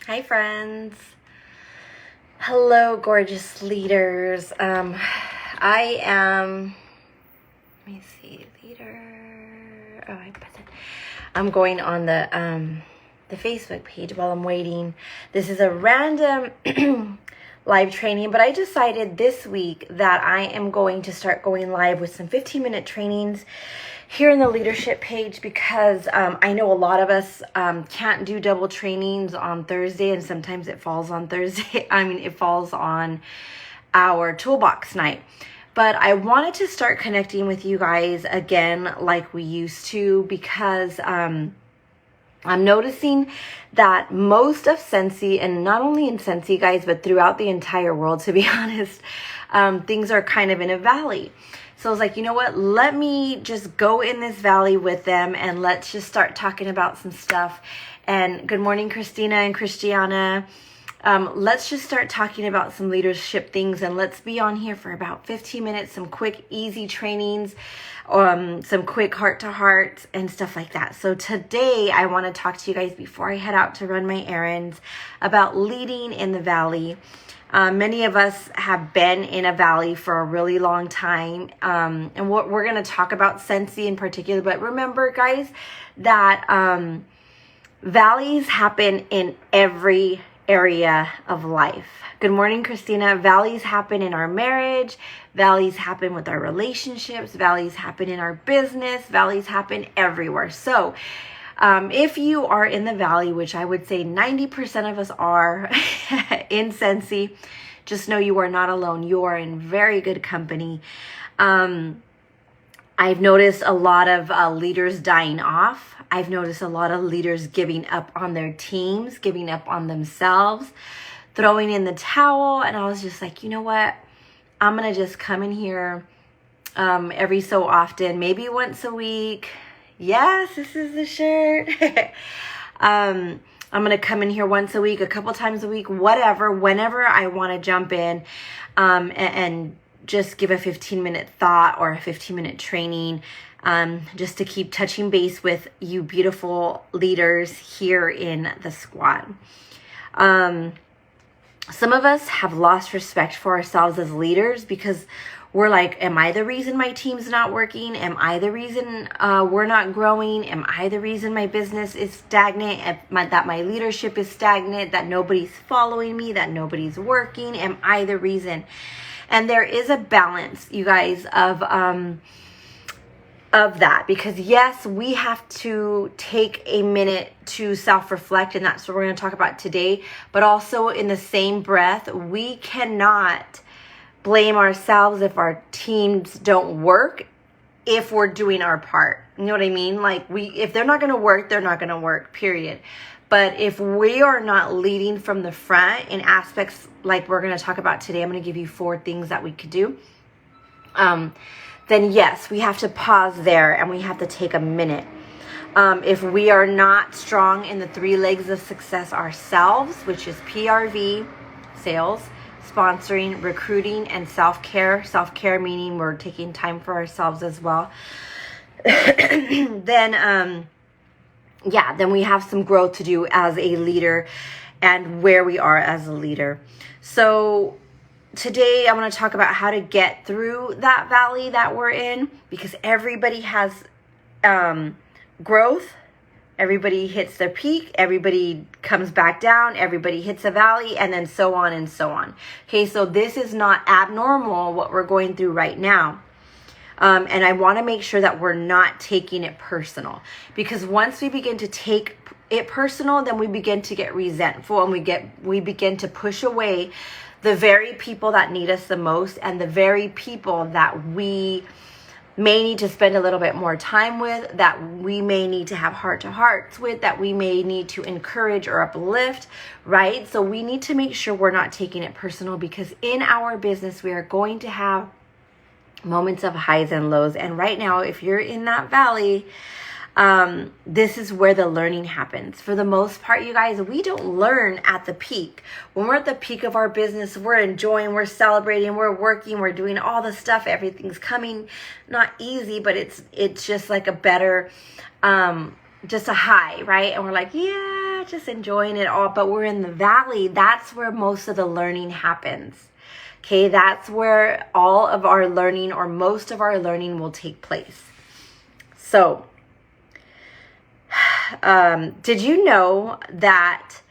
Hi friends. Hello gorgeous leaders. I am, let me see, leader. Oh, I put it. I'm going on the Facebook page while I'm waiting. This is a random live training, but I decided this week that I am going to start going live with some 15-minute trainings here in the leadership page because I know a lot of us can't do double trainings on Thursday, and sometimes it falls on Thursday. It falls on our toolbox night. But I wanted to start connecting with you guys again like we used to because I'm noticing that most of Scentsy, and not only in Scentsy guys, but throughout the entire world, to be honest, things are kind of in a valley. So I was like, you know what, let me just go in this valley with them and let's just start talking about some stuff. And good morning, Christina and Christiana. Let's just start talking about some leadership things, and let's be on here for about 15 minutes, some quick, easy trainings, some quick heart-to-heart and stuff like that. So today I want to talk to you guys before I head out to run my errands about leading in the valley. Many of us have been in a valley for a really long time, and what we're going to talk about Scentsy in particular. But remember, guys, that valleys happen in every area of life. Good morning, Christina. Valleys happen in our marriage. Valleys happen with our relationships. Valleys happen in our business. Valleys happen everywhere. So if you are in the valley, which I would say 90% of us are in Scentsy, just know you are not alone. You are in very good company. I've noticed a lot of leaders dying off. I've noticed a lot of leaders giving up on their teams, giving up on themselves, throwing in the towel. And I was just like, you know what? I'm going to just come in here every so often, maybe once a week. Yes, this is the shirt. I'm going to come in here once a week, a couple times a week, whatever, whenever I want to jump in and just give a 15-minute thought or a 15-minute training, just to keep touching base with you beautiful leaders here in the squad. Some of us have lost respect for ourselves as leaders because we're like, am I the reason my team's not working? Am I the reason we're not growing? Am I the reason my business is stagnant? That my leadership is stagnant? That nobody's following me? That nobody's working? Am I the reason? And there is a balance, you guys, of that, because yes, we have to take a minute to self-reflect, and that's what we're going to talk about today. But also in the same breath, we cannot blame ourselves if our teams don't work if we're doing our part. You know what I mean? Like, if they're not going to work, they're not going to work, period. But if we are not leading from the front in aspects like we're going to talk about today, I'm going to give you 4 things that we could do. Then yes, we have to pause there and we have to take a minute. If we are not strong in the 3 legs of success ourselves, which is PRV, sales, sponsoring, recruiting, and self-care. Self-care meaning we're taking time for ourselves as well. Then we have some growth to do as a leader and where we are as a leader. So today I want to talk about how to get through that valley that we're in, because everybody has growth. Everybody hits their peak, everybody comes back down, everybody hits a valley, and then so on and so on. Okay, so this is not abnormal what we're going through right now. And I want to make sure that we're not taking it personal, because once we begin to take it personal, then we begin to get resentful, and we begin to push away the very people that need us the most, and the very people that we may need to spend a little bit more time with, that we may need to have heart-to-hearts with, that we may need to encourage or uplift, right? So we need to make sure we're not taking it personal, because in our business, we are going to have moments of highs and lows. And right now, if you're in that valley, this is where the learning happens. For the most part, you guys, we don't learn at the peak. When we're at the peak of our business, we're enjoying, we're celebrating, we're working, we're doing all the stuff. Everything's coming, not easy, but it's just like a better, just a high, right? And we're like, yeah, just enjoying it all. But we're in the valley. That's where most of the learning happens. Okay, that's where all of our learning or most of our learning will take place. So, did you know that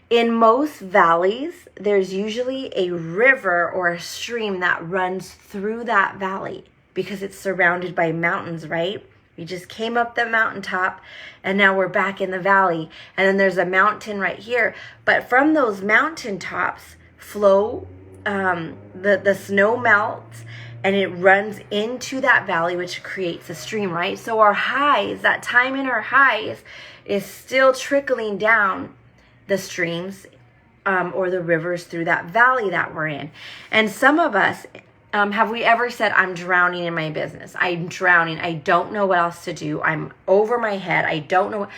in most valleys, there's usually a river or a stream that runs through that valley because it's surrounded by mountains, right? We just came up the mountaintop and now we're back in the valley. And then there's a mountain right here. But from those mountaintops flow, the snow melts and it runs into that valley, which creates a stream, right? So our highs, that time in our highs is still trickling down the streams or the rivers through that valley that we're in. And some of us, have we ever said, I'm drowning in my business? I'm drowning. I don't know what else to do. I'm over my head. I don't know.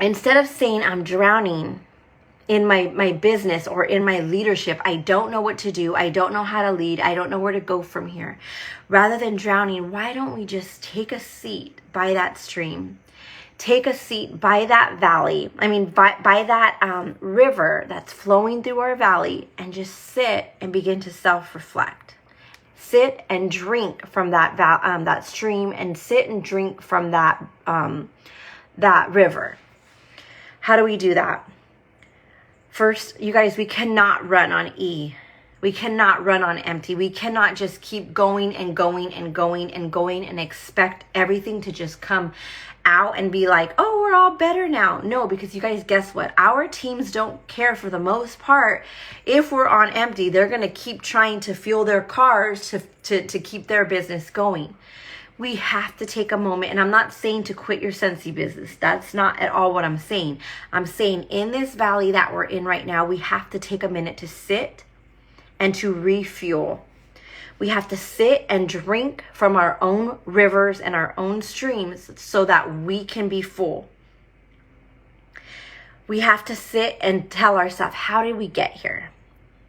Instead of saying I'm drowning in my business or in my leadership, I don't know what to do. I don't know how to lead. I don't know where to go from here. Rather than drowning, why don't we just take a seat by that stream? Take a seat by that valley. By that river that's flowing through our valley, and just sit and begin to self-reflect. Sit and drink from that stream, and sit and drink from that river. How do we do that? First, you guys, we cannot run on E. We cannot run on empty. We cannot just keep going and going and going and going and expect everything to just come out and be like, oh, we're all better now. No, because you guys, guess what? Our teams don't care for the most part. If we're on empty, they're going to keep trying to fuel their cars to keep their business going. We have to take a moment, and I'm not saying to quit your Scentsy business. That's not at all what I'm saying. I'm saying in this valley that we're in right now, we have to take a minute to sit and to refuel. We have to sit and drink from our own rivers and our own streams so that we can be full. We have to sit and tell ourselves, how did we get here?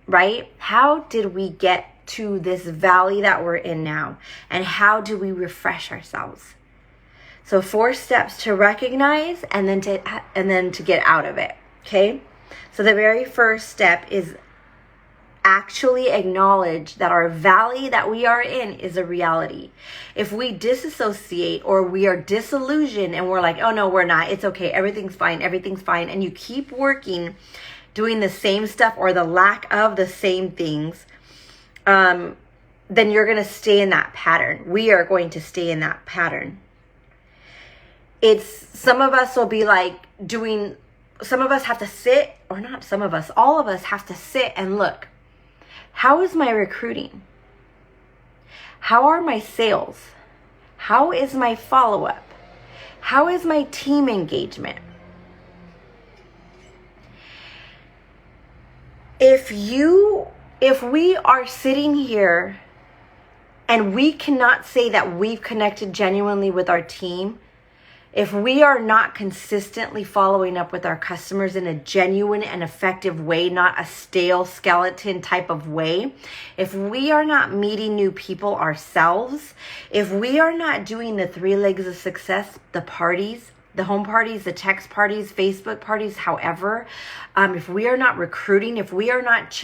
Right? How did we get to this valley that we're in now? And how do we refresh ourselves? So 4 steps to recognize and then to get out of it. Okay? So the very first step is actually acknowledge that our valley that we are in is a reality. If we disassociate or we are disillusioned and we're like, oh no, we're not, it's okay, everything's fine, and you keep working, doing the same stuff or the lack of the same things, then you're going to stay in that pattern. We are going to stay in that pattern. Some of us will be like some of us have to sit, or not some of us, all of us have to sit and look. How is my recruiting? How are my sales? How is my follow-up? How is my team engagement? If we are sitting here and we cannot say that we've connected genuinely with our team, if we are not consistently following up with our customers in a genuine and effective way, not a stale skeleton type of way, if we are not meeting new people ourselves, if we are not doing the 3 legs of success, the parties, the home parties, the text parties, Facebook parties, however, if we are not recruiting, if we are not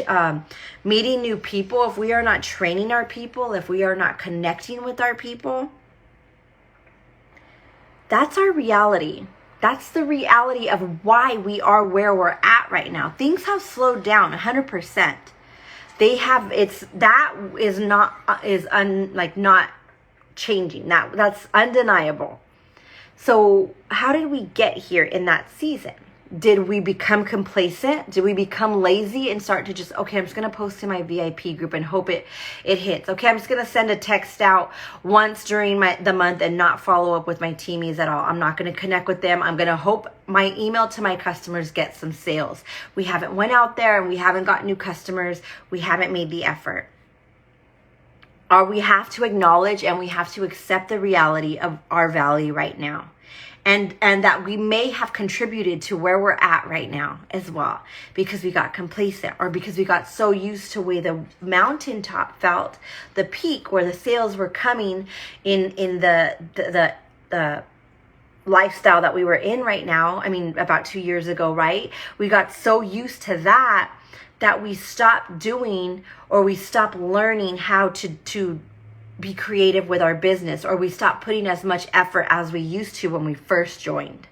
meeting new people, if we are not training our people, if we are not connecting with our people, that's our reality. That's the reality of why we are where we're at right now. Things have slowed down 100%. Not changing. That's undeniable. So how did we get here in that season? Did we become complacent? Did we become lazy and start to just, okay, I'm just going to post in my VIP group and hope it hits. Okay, I'm just going to send a text out once during the month and not follow up with my teamies at all. I'm not going to connect with them. I'm going to hope my email to my customers gets some sales. We haven't went out there and we haven't got new customers. We haven't made the effort. We have to acknowledge and we have to accept the reality of our valley right now. And that we may have contributed to where we're at right now as well, because we got complacent or because we got so used to where the mountaintop felt, the peak where the sales were coming in the lifestyle that we were in right now, I mean, about 2 years ago, right? We got so used to that we stopped doing, or we stopped learning how to be creative with our business, or we stopped putting as much effort as we used to when we first joined.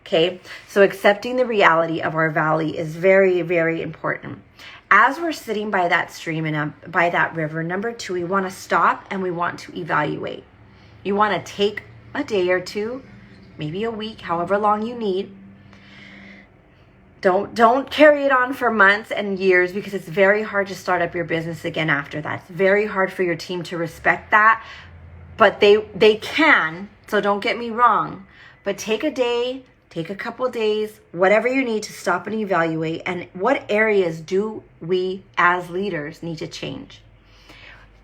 Okay, so accepting the reality of our valley is very, very important. As we're sitting by that stream and by that river, number 2, we want to stop and we want to evaluate. You want to take a day or two, maybe a week, however long you need. Don't carry it on for months and years, because it's very hard to start up your business again after that. It's very hard for your team to respect that, but they can, so don't get me wrong. But take a day, take a couple days, whatever you need to stop and evaluate, and what areas do we as leaders need to change?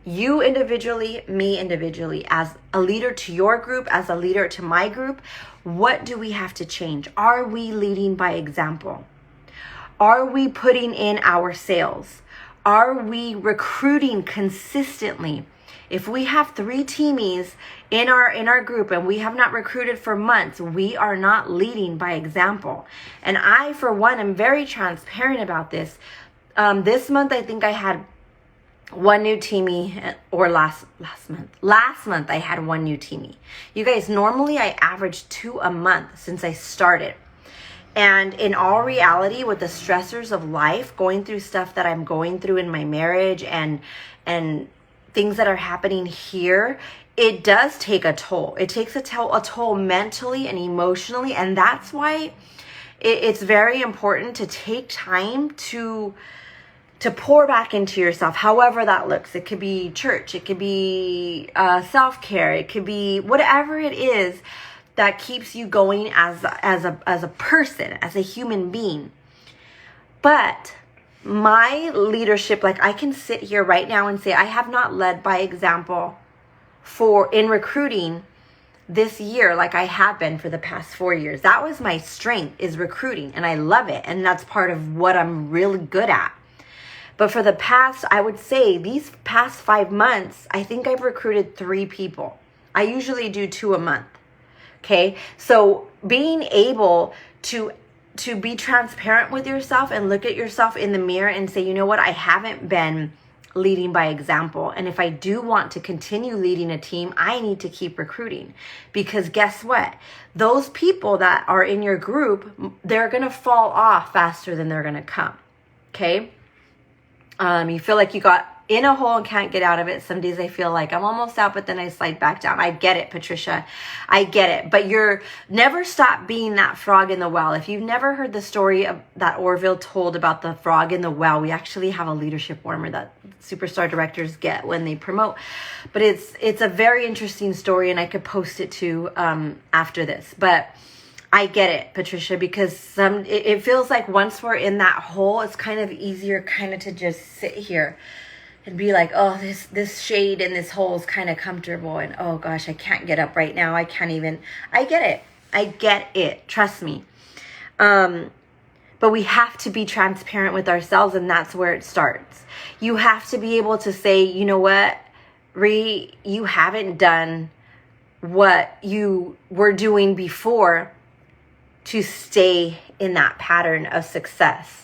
You individually, me individually, as a leader to your group, as a leader to my group, what do we have to change? Are we leading by example? Are we putting in our sales? Are we recruiting consistently? If we have 3 teamies in our group and we have not recruited for months, we are not leading by example. And I, for one, am very transparent about this. This month, I think I had 1 new teamie, or last month I had 1 new teamie. You guys, normally I average 2 a month since I started. And in all reality, with the stressors of life, going through stuff that I'm going through in my marriage and things that are happening here, it does take a toll. It takes a toll mentally and emotionally. And that's why it's very important to take time to pour back into yourself, however that looks. It could be church, it could be self-care, it could be whatever it is that keeps you going as a person, as a human being. But my leadership, like, I can sit here right now and say I have not led by example in recruiting this year like I have been for the past 4 years. That was my strength, is recruiting, and I love it, and that's part of what I'm really good at. But for the past, I would say these past 5 months, I think I've recruited 3 people. I usually do 2 a month. Okay, so being able to be transparent with yourself and look at yourself in the mirror and say, you know what, I haven't been leading by example. And if I do want to continue leading a team, I need to keep recruiting. Because guess what? Those people that are in your group, they're going to fall off faster than they're going to come. Okay? You feel like you got in a hole and can't get out of it. Some days I feel like I'm almost out, but then I slide back down. I get it, Patricia. I get it. But you're never stop being that frog in the well. If you've never heard the story that Orville told about the frog in the well, we actually have a leadership warmer that superstar directors get when they promote. But it's a very interesting story, and I could post it too after this. But I get it, Patricia, because it feels like once we're in that hole, it's kind of easier kind of to just sit here and be like, oh, this shade in this hole is kind of comfortable, and oh gosh, I can't get up right now. I can't even. I get it. Trust me. But we have to be transparent with ourselves, and that's where it starts. You have to be able to say, you know what, Ree, you haven't done what you were doing before to stay in that pattern of success.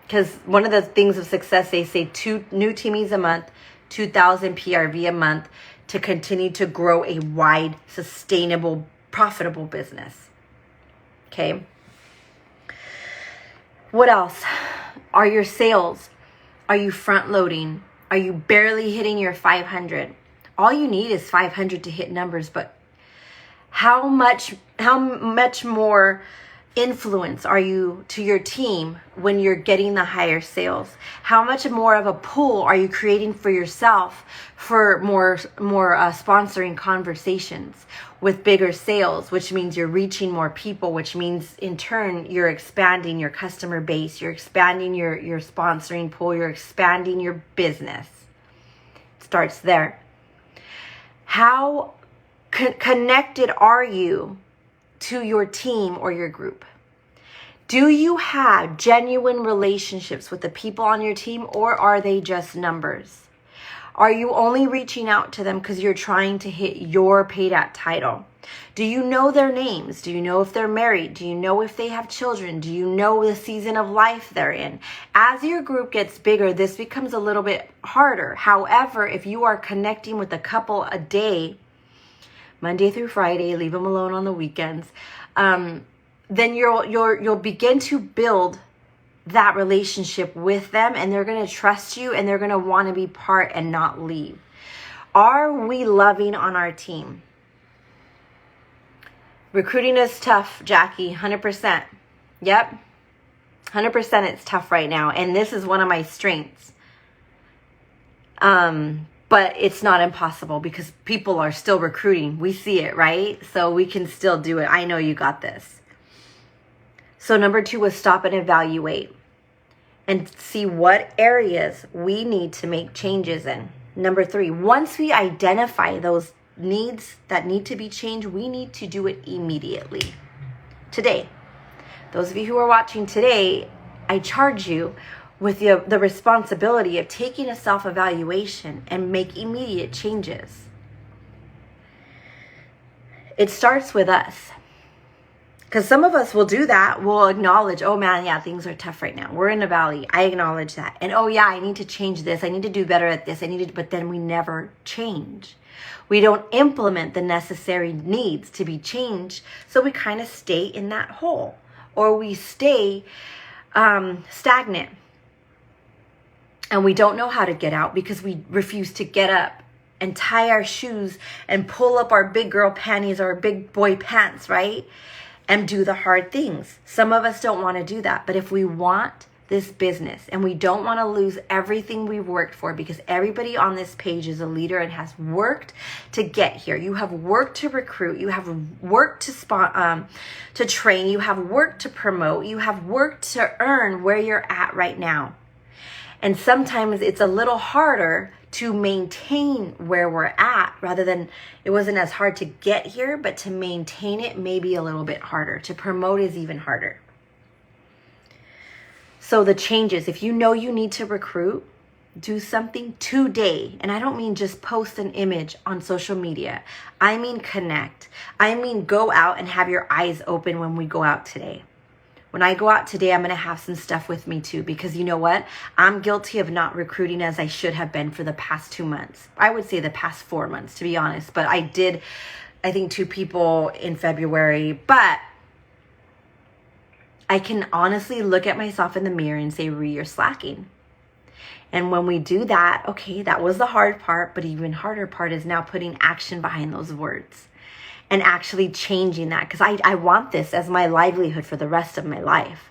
Because one of the things of success, they say 2 new teamies a month, 2,000 PRV a month, to continue to grow a wide, sustainable, profitable business. Okay. What else? Are your sales? Are you front loading? Are you barely hitting your 500? All you need is 500 to hit numbers, but how much more influence are you to your team when you're getting the higher sales? How much more of a pool are you creating for yourself for more sponsoring conversations with bigger sales, which means you're reaching more people, which means in turn you're expanding your customer base, you're expanding your sponsoring pool, you're expanding your business. It starts there. How connected are you to your team or your group? Do you have genuine relationships with the people on your team, or are they just numbers? Are you only reaching out to them because you're trying to hit your paid at title? Do you know their names? Do you know if they're married? Do you know if they have children? Do you know the season of life they're in? As your group gets bigger, this becomes a little bit harder. However, if you are connecting with a couple a day, Monday through Friday, leave them alone on the weekends, then you'll begin to build that relationship with them, and they're going to trust you, and they're going to want to be part and not leave. Are we loving on our team? Recruiting is tough, Jackie, 100%. Yep, 100% it's tough right now, and this is one of my strengths. But it's not impossible because people are still recruiting. We see it, right? So we can still do it. I know you got this. So number 2 was stop and evaluate and see what areas we need to make changes in. Number 3, once we identify those needs that need to be changed, we need to do it immediately. Today, those of you who are watching today, I charge you with the responsibility of taking a self-evaluation and make immediate changes. It starts with us. Because some of us will do that. We'll acknowledge, oh man, yeah, things are tough right now. We're in a valley. I acknowledge that. And oh yeah, I need to change this. I need to do better at this. But then we never change. We don't implement the necessary needs to be changed. So we kind of stay in that hole, or we stay stagnant. And we don't know how to get out because we refuse to get up and tie our shoes and pull up our big girl panties or big boy pants, right? And do the hard things. Some of us don't want to do that. But if we want this business and we don't want to lose everything we've worked for, because everybody on this page is a leader and has worked to get here. You have worked to recruit. You have worked to train. You have worked to promote. You have worked to earn where you're at right now. And sometimes it's a little harder to maintain where we're at, rather than, it wasn't as hard to get here, but to maintain it may be a little bit harder. To promote is even harder. So the changes, if you know you need to recruit, do something today. And I don't mean just post an image on social media. I mean connect. I mean go out and have your eyes open when we go out today. When I go out today, I'm going to have some stuff with me too, because you know what? I'm guilty of not recruiting as I should have been for the past 2 months. I would say the past 4 months, to be honest. But I did, I think, 2 people in February. But I can honestly look at myself in the mirror and say, Ree, you're slacking. And when we do that, okay, that was the hard part. But even harder part is now putting action behind those words. And actually changing that, because I want this as my livelihood for the rest of my life.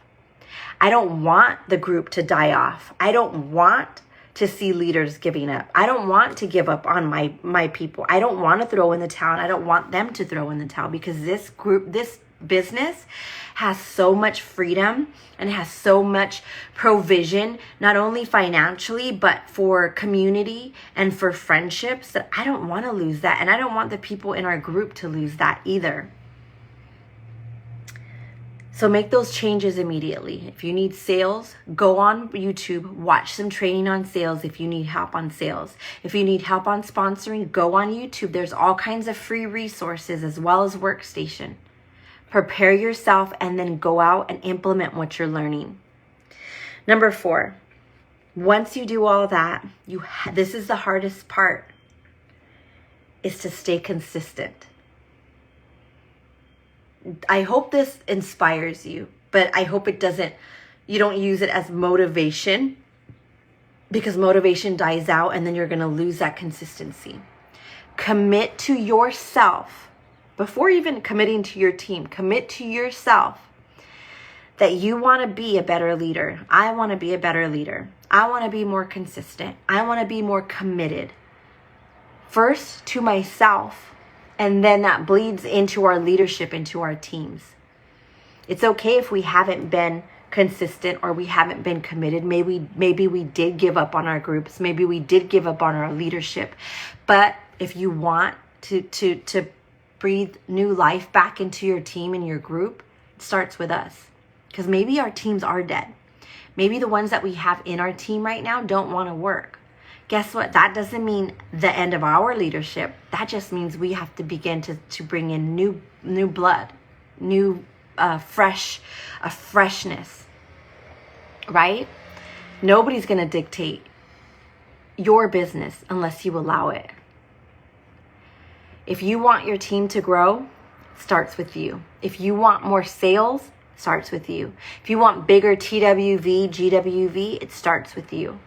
I don't want the group to die off. I don't want to see leaders giving up. I don't want to give up on my people. I don't want to throw in the towel. I don't want them to throw in the towel, because this group, this business has so much freedom and has so much provision, not only financially, but for community and for friendships, that I don't want to lose that. And I don't want the people in our group to lose that either. So make those changes immediately. If you need sales, go on YouTube, watch some training on sales if you need help on sales. If you need help on sponsoring, go on YouTube. There's all kinds of free resources as well as Workstation. Prepare yourself and then go out and implement what you're learning. Number 4, once you do all that, this is the hardest part, is to stay consistent. I hope this inspires you, but I hope you don't use it as motivation, because motivation dies out and then you're going to lose that consistency. Commit to yourself. Before even committing to your team, commit to yourself that you want to be a better leader. I want to be a better leader. I want to be more consistent. I want to be more committed. First to myself, and then that bleeds into our leadership, into our teams. It's okay if we haven't been consistent or we haven't been committed. Maybe we did give up on our groups. Maybe we did give up on our leadership. But if you want to breathe new life back into your team and your group, it starts with us. Because maybe our teams are dead. Maybe the ones that we have in our team right now don't want to work. guess what? That doesn't mean the end of our leadership. That just means we have to begin to bring in new blood, new freshness, right? Nobody's going to dictate your business unless you allow it. If you want your team to grow, it starts with you. If you want more sales, it starts with you. If you want bigger TWV, GWV, it starts with you.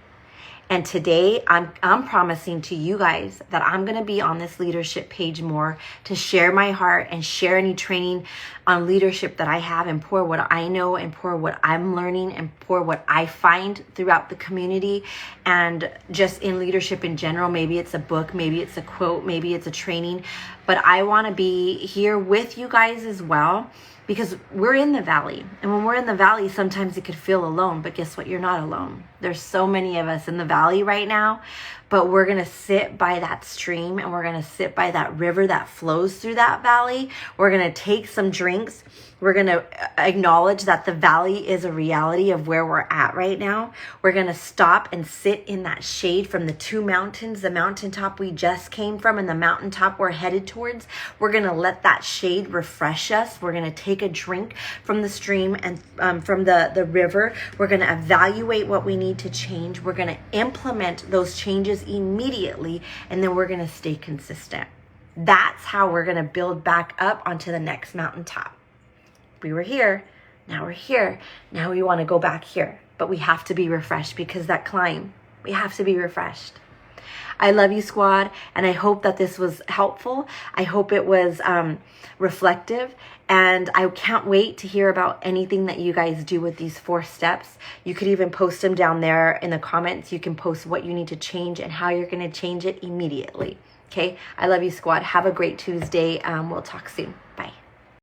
And today, I'm promising to you guys that I'm going to be on this leadership page more to share my heart and share any training on leadership that I have and pour what I know and pour what I'm learning and pour what I find throughout the community and just in leadership in general. Maybe it's a book, maybe it's a quote, maybe it's a training, but I want to be here with you guys as well. Because we're in the valley. And when we're in the valley, sometimes it could feel alone. But guess what? You're not alone. There's so many of us in the valley right now. But we're going to sit by that stream and we're going to sit by that river that flows through that valley. We're going to take some drinks. We're going to acknowledge that the valley is a reality of where we're at right now. We're going to stop and sit in that shade from the two mountains, the mountaintop we just came from and the mountaintop we're headed towards. We're going to let that shade refresh us. We're going to take a drink from the stream and from the river. We're going to evaluate what we need to change. We're going to implement those changes immediately, and then we're going to stay consistent. That's how we're going to build back up onto the next mountaintop. We were here, now we're here, now we want to go back here, but we have to be refreshed because that climb, we have to be refreshed. I love you, squad, and I hope that this was helpful. I hope it was reflective, and I can't wait to hear about anything that you guys do with these 4 steps. You could even post them down there in the comments. You can post what you need to change and how you're going to change it immediately. Okay, I love you, squad. Have a great Tuesday. We'll talk soon.